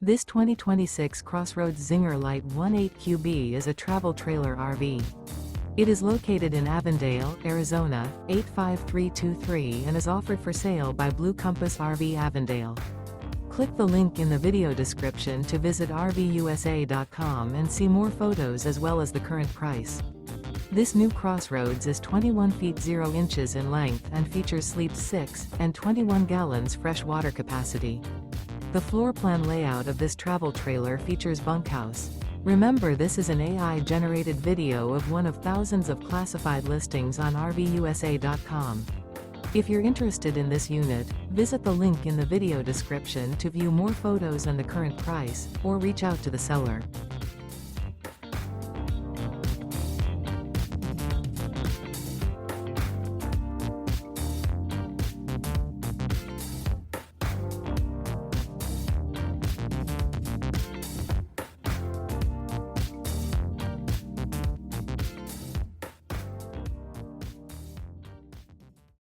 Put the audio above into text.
This 2026 CrossRoads Zinger Lite 18QB is a travel trailer RV. It is located in Avondale, Arizona, 85323 and is offered for sale by Blue Compass RV Avondale. Click the link in the video description to visit RVUSA.com and see more photos as well as the current price. This new CrossRoads is 21 feet 0 inches in length and features sleeps 6 and 21 gallons fresh water capacity. The floor plan layout of this travel trailer features bunkhouse. Remember, this is an AI-generated video of one of thousands of classified listings on RVUSA.com. If you're interested in this unit, visit the link in the video description to view more photos and the current price, or reach out to the seller.